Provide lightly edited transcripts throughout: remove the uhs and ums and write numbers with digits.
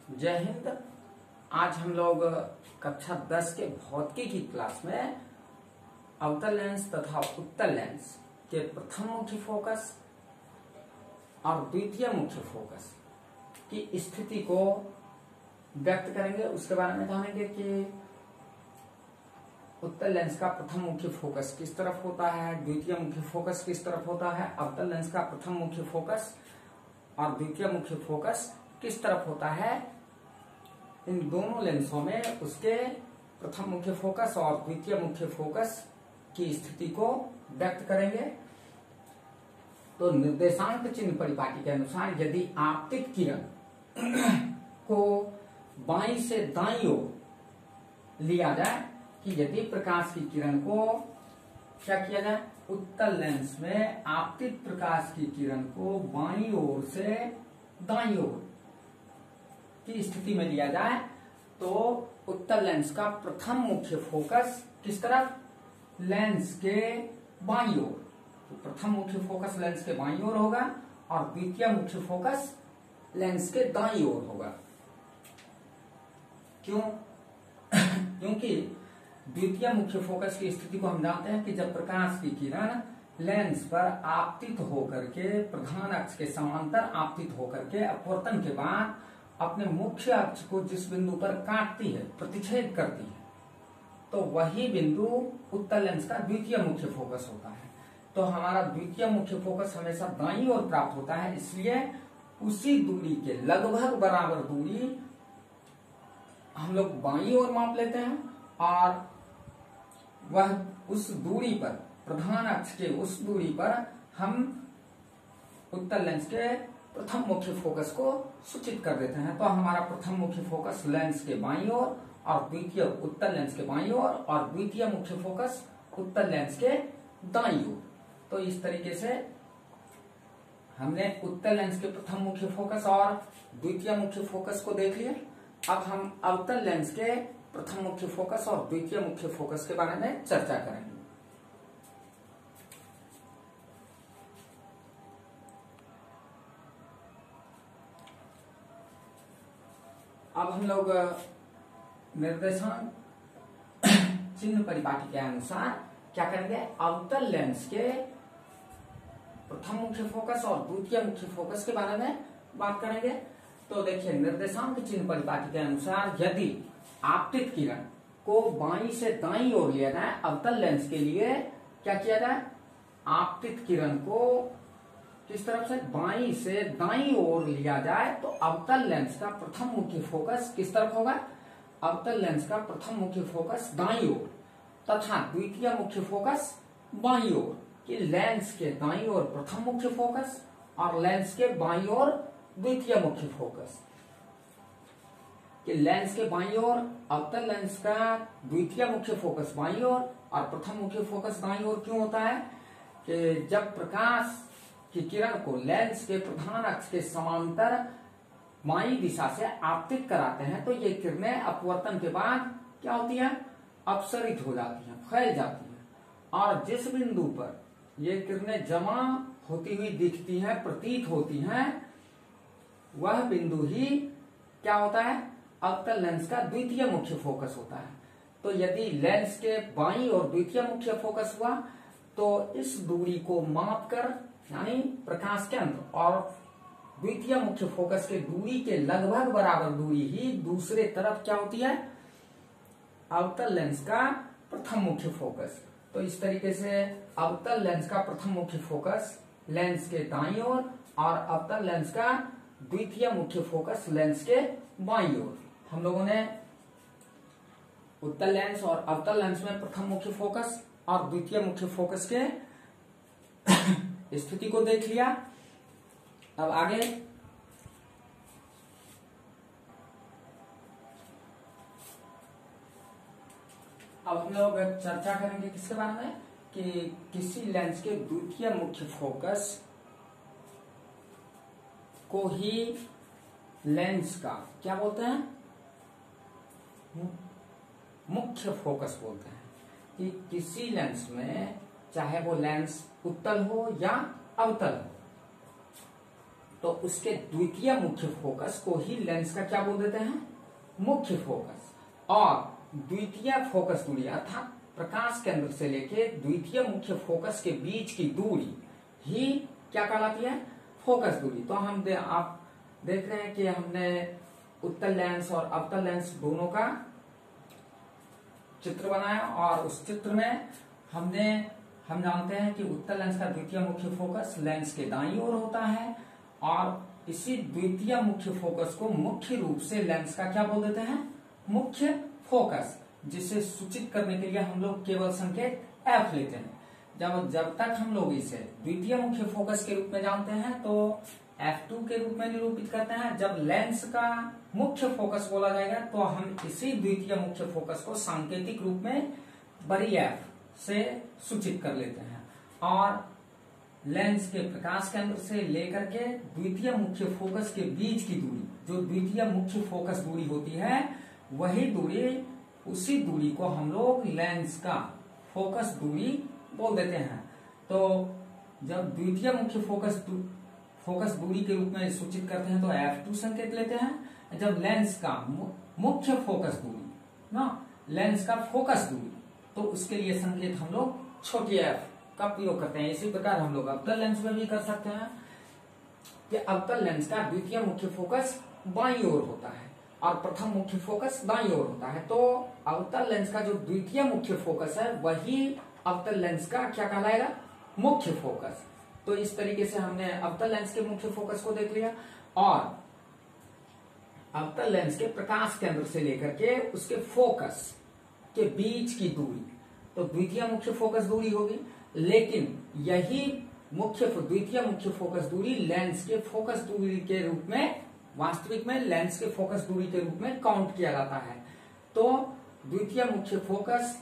जय हिंद। आज हम लोग कक्षा 10 के भौतिकी की क्लास में अवतल लेंस तथा उत्तल लेंस के प्रथम मुख्य फोकस और द्वितीय मुख्य फोकस की स्थिति को व्यक्त करेंगे। उसके बारे में जानेंगे कि उत्तल लेंस का प्रथम मुख्य फोकस किस तरफ होता है, द्वितीय मुख्य फोकस किस तरफ होता है, अवतल लेंस का प्रथम मुख्य फोकस और द्वितीय मुख्य फोकस किस तरफ होता है। इन दोनों लेंसों में उसके प्रथम मुख्य फोकस और द्वितीय मुख्य फोकस की स्थिति को व्यक्त करेंगे। तो निर्देशांक चिन्ह परिपाटी के अनुसार यदि आपतित किरण को बाईं से दाईं ओर लिया जाए कि यदि प्रकाश की किरण को क्या किया जाए, उत्तल लेंस में आपतित प्रकाश की किरण को बाईं ओर से दाईं ओर की स्थिति में लिया जाए तो उत्तल लेंस का प्रथम मुख्य फोकस किस तरफ, लेंस के बाईं ओर। तो प्रथम मुख्य फोकस लेंस के बाईं ओर होगा और द्वितीय मुख्य फोकस लेंस के दाईं ओर होगा। क्यों? क्योंकि द्वितीय मुख्य फोकस की स्थिति को हम जानते हैं कि जब प्रकाश की किरण लेंस पर आपतित होकर के प्रधान अक्ष के समांतर आपतित होकर के अपवर्तन के बाद अपने मुख्य अक्ष को जिस बिंदु पर काटती है, प्रतिच्छेद करती है, तो वही बिंदु उत्तल लेंस का द्वितीय मुख्य फोकस होता है। तो हमारा द्वितीय मुख्य फोकस हमेशा दाईं ओर प्राप्त होता है, इसलिए उसी दूरी के लगभग बराबर दूरी हम लोग बाईं ओर माप लेते हैं और वह उस दूरी पर, प्रधान अक्ष के उस दूरी पर हम उत्तल लेंस के प्रथम मुख्य फोकस को सूचित कर देते हैं। तो हमारा प्रथम मुख्य फोकस लेंस के बाईं ओर और द्वितीय उत्तल लेंस के बाईं ओर और द्वितीय मुख्य फोकस उत्तल लेंस के दाईं ओर। तो इस तरीके से हमने उत्तल लेंस के प्रथम मुख्य फोकस और द्वितीय मुख्य फोकस को देख लिया। अब हम अवतल लेंस के प्रथम मुख्य फोकस और द्वितीय मुख्य फोकस के बारे में चर्चा करेंगे। अब हम लोग निर्देशांक चिन्ह परिपाटी के अनुसार क्या करेंगे, अवतल लेंस के प्रथम मुख्य फोकस और द्वितीय मुख्य फोकस के बारे में बात करेंगे। तो देखिए, निर्देशांक चिन्ह परिपाटी के अनुसार यदि आपतित किरण को बाईं से दाईं ओर लिया जाए, अवतल लेंस के लिए क्या किया जाए, आपतित किरण को किस तरफ से, बाईं से दाईं ओर लिया जाए तो अवतल लेंस का प्रथम मुख्य फोकस किस तरफ होगा, अवतल लेंस का प्रथम मुख्य फोकस दाईं ओर तथा द्वितीय मुख्य फोकस बाईं ओर। कि लेंस के दाईं ओर प्रथम मुख्य फोकस और लेंस के बाईं ओर द्वितीय मुख्य फोकस। कि लेंस के बाईं ओर अवतल लेंस का द्वितीय मुख्य फोकस बाईं ओर और प्रथम मुख्य फोकस दाईं ओर क्यों होता है कि जब प्रकाश की किरण को लेंस के प्रधान अक्ष के समांतर बाईं दिशा से आपतित कराते हैं तो ये किरणें अपवर्तन के बाद क्या होती है, अपसरित हो जाती हैं, फैल जाती हैं और जिस बिंदु पर ये किरणें जमा होती हुई दिखती हैं, प्रतीत होती हैं, वह बिंदु ही क्या होता है, अवतल लेंस का द्वितीय मुख्य फोकस होता है। तो यदि लेंस के बाईं और द्वितीय मुख्य फोकस हुआ तो इस दूरी को मापकर, यानी प्रकाश केंद्र और द्वितीय मुख्य फोकस के दूरी के लगभग बराबर दूरी ही दूसरे तरफ क्या होती है, अवतल लेंस का प्रथम मुख्य फोकस। तो इस तरीके से अवतल लेंस का प्रथम मुख्य फोकस लेंस के दाईं ओर और अवतल लेंस का द्वितीय मुख्य फोकस लेंस के बाईं ओर। हम लोगों ने उत्तल लेंस और अवतल लेंस में प्रथम मुख्य फोकस और द्वितीय मुख्य फोकस के स्थिति को देख लिया। अब आगे अब हम लोग चर्चा करेंगे किसके बारे में, कि किसी लेंस के द्वितीय मुख्य फोकस को ही लेंस का क्या बोलते हैं, मुख्य फोकस बोलते हैं। कि किसी लेंस में चाहे वो लेंस उत्तल हो या अवतल हो, तो उसके द्वितीय मुख्य फोकस को ही लेंस का क्या बोल देते हैं, मुख्य फोकस। और द्वितीय फोकस दूरी अर्थात प्रकाश केंद्र से लेके द्वितीय मुख्य फोकस के बीच की दूरी ही क्या कहलाती है, फोकस दूरी। तो आप देख रहे हैं कि हमने उत्तल लेंस और अवतल लेंस दोनों का चित्र बनाया, और उस चित्र में हम जानते हैं कि उत्तल लेंस का द्वितीय मुख्य फोकस लेंस के दाईं ओर होता है, और इसी द्वितीय मुख्य फोकस को मुख्य रूप से लेंस का क्या बोल देते हैं, मुख्य फोकस, जिसे सूचित करने के लिए हम लोग केवल संकेत F लेते हैं। जब तक हम लोग इसे द्वितीय मुख्य फोकस के रूप में जानते हैं तो F2 के रूप में निरूपित करते हैं। जब लेंस का मुख्य फोकस बोला जाएगा तो हम इसी द्वितीय मुख्य फोकस को सांकेतिक रूप में बड़ी F से सूचित कर लेते हैं, और लेंस के प्रकाश केंद्र से लेकर के द्वितीय मुख्य फोकस के बीच की दूरी, जो द्वितीय मुख्य फोकस दूरी होती है, वही दूरी, उसी दूरी को हम लोग लेंस का फोकस दूरी बोल देते हैं। तो जब द्वितीय मुख्य फोकस दूरी के रूप में सूचित करते हैं तो F2 संकेत लेते हैं। जब लेंस का मुख्य फोकस दूरी ना, लेंस का फोकस दूरी, तो उसके लिए संकेत हम लोग छोटी f का प्रयोग करते हैं। इसी प्रकार हम लोग अवतल लेंस में भी कर सकते हैं कि अवतल लेंस का द्वितीय मुख्य फोकस बाईं ओर होता है और प्रथम मुख्य फोकस दाईं ओर होता है। तो अवतल लेंस का जो द्वितीय मुख्य फोकस है वही अवतल लेंस का क्या कहलाएगा, मुख्य फोकस। तो इस तरीके से हमने अवतल लेंस के मुख्य फोकस को देख लिया, और अवतल लेंस के प्रकाश केंद्र से लेकर के उसके फोकस के बीच की दूरी, तो द्वितीय मुख्य फोकस दूरी होगी। लेकिन यही द्वितीय मुख्य फोकस दूरी लेंस के फोकस दूरी के रूप में, वास्तविक में लेंस के फोकस दूरी के रूप में काउंट किया जाता है। तो द्वितीय मुख्य फोकस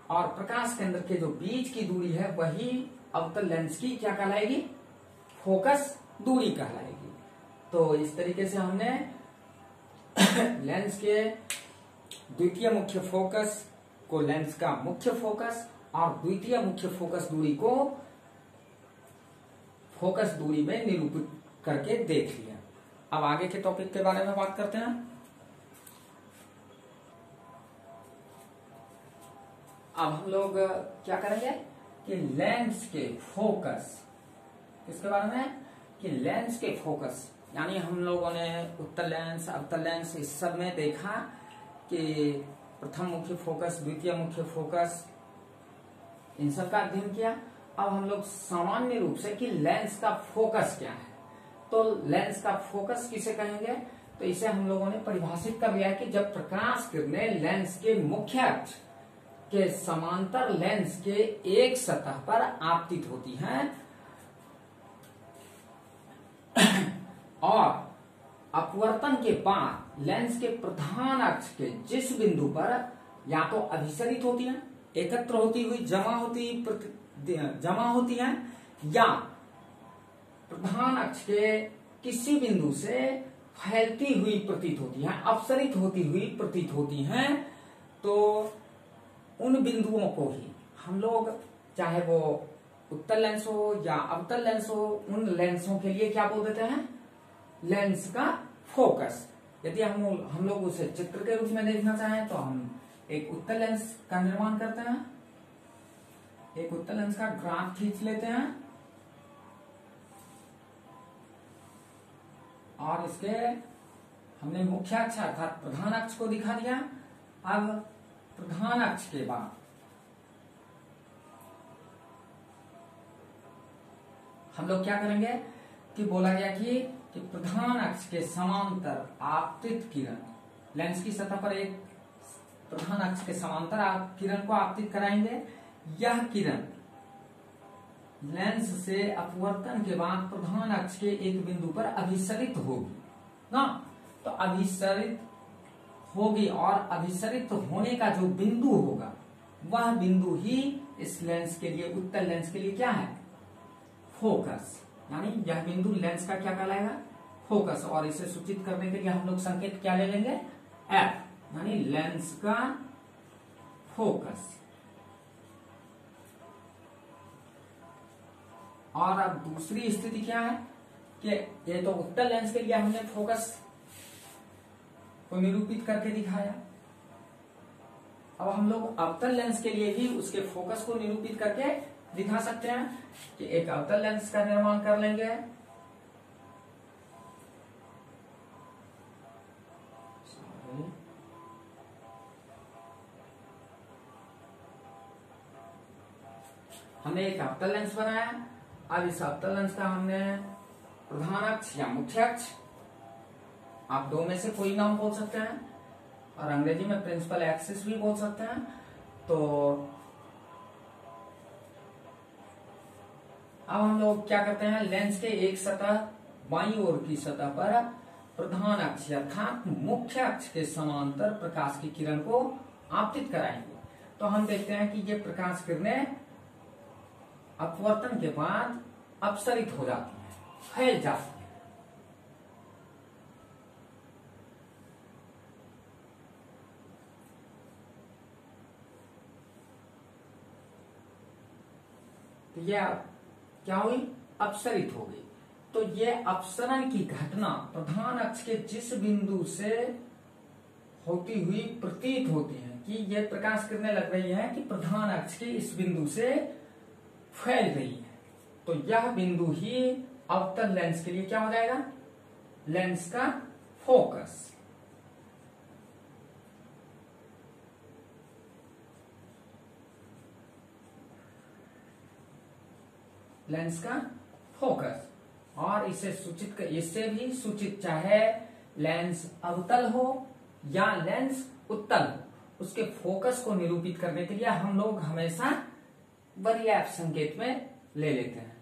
और प्रकाश केंद्र के जो बीच की दूरी है वही अवतल लेंस की क्या कहलाएगी, फोकस दूरी कहलाएगी। तो इस तरीके से हमने लेंस के द्वितीय मुख्य फोकस को लेंस का मुख्य फोकस और द्वितीय मुख्य फोकस दूरी को फोकस दूरी में निरूपित करके देख लिया। अब आगे के टॉपिक के बारे में बात करते हैं। अब हम लोग क्या करेंगे कि लेंस के फोकस, किसके बारे में, कि लेंस के फोकस, यानी हम लोगों ने उत्तल लेंस अवतल लेंस इस सब में देखा कि प्रथम मुख्य फोकस, द्वितीय मुख्य फोकस, इन सब का अध्ययन किया। अब हम लोग सामान्य रूप से कि लेंस का फोकस क्या है, तो लेंस का फोकस किसे कहेंगे, तो इसे हम लोगों ने परिभाषित कर लिया है कि जब प्रकाश किरणें लेंस के मुख्य अक्ष के समांतर लेंस के एक सतह पर आपतित होती हैं और अपवर्तन के बाद लेंस के प्रधान अक्ष के जिस बिंदु पर या तो अभिसरित होती हैं, एकत्र होती हुई जमा होती हैं, या प्रधान अक्ष के किसी बिंदु से फैलती हुई प्रतीत होती हैं, अपसरित होती हुई प्रतीत होती हैं, तो उन बिंदुओं को ही हम लोग, चाहे वो उत्तल लेंस हो या अवतल लेंस हो, उन लेंसों के लिए क्या बोल देते हैं, लेंस का फोकस। यदि हम लोग उसे चित्र के रूप में देखना चाहें तो हम एक उत्तल लेंस का निर्माण करते हैं, एक उत्तल लेंस का ग्राफ खींच लेते हैं और इसके हमने मुख्य अक्ष अर्थात प्रधान अक्ष को दिखा दिया। अब प्रधान अक्ष के बाद हम लोग क्या करेंगे कि बोला गया कि प्रधान अक्ष के समांतर आपतित किरण, लेंस की सतह पर एक प्रधान अक्ष के समांतर किरण को आपतित कराएंगे। यह किरण लेंस से अपवर्तन के बाद प्रधान अक्ष के एक बिंदु पर अभिसरित होगी ना, तो अभिसरित होगी और अभिसरित होने का जो बिंदु होगा वह बिंदु ही इस लेंस के लिए, उत्तल लेंस के लिए क्या है, फोकस। यानी यह बिंदु लेंस का क्या कहलाएगा, फोकस। और इसे सूचित करने के लिए हम लोग संकेत क्या ले लेंगे, F, यानी लेंस का फोकस। और अब दूसरी स्थिति क्या है कि ये तो उत्तल लेंस के लिए हमने फोकस को निरूपित करके दिखाया। अब हम लोग अवतल लेंस के लिए भी उसके फोकस को निरूपित करके दिखा सकते हैं कि एक अवतल लेंस का निर्माण कर लेंगे। हमने एक अवतल लेंस बनाया। अब इस अवतल लेंस का हमने प्रधान अक्ष या मुख्य अक्ष, आप दो में से कोई नाम बोल सकते हैं, और अंग्रेजी में प्रिंसिपल एक्सिस भी बोल सकते हैं। तो अब हम लोग क्या करते हैं, लेंस के एक सतह बाईं ओर की सतह पर प्रधान अक्ष अर्थात मुख्य अक्ष के समांतर प्रकाश की किरण को आपतित कराएंगे। तो हम देखते हैं कि ये प्रकाश किरणें अपवर्तन के बाद अपसरित हो जाती हैं, फैल जाती हैं। तो यह क्या हुई, अपसरित हो गई। तो यह अपसरण की घटना प्रधान अक्ष के जिस बिंदु से होती हुई प्रतीत होती है कि यह प्रकाश किरणें लग रही है कि प्रधान अक्ष के इस बिंदु से फैल रही है, तो यह बिंदु ही अवतल लेंस के लिए क्या हो जाएगा, लेंस का फोकस। लेंस का फोकस। और इससे भी सूचित चाहे लेंस अवतल हो या लेंस उत्तल हो, उसके फोकस को निरूपित करने के लिए हम लोग हमेशा बरियार संकेत में ले लेते हैं।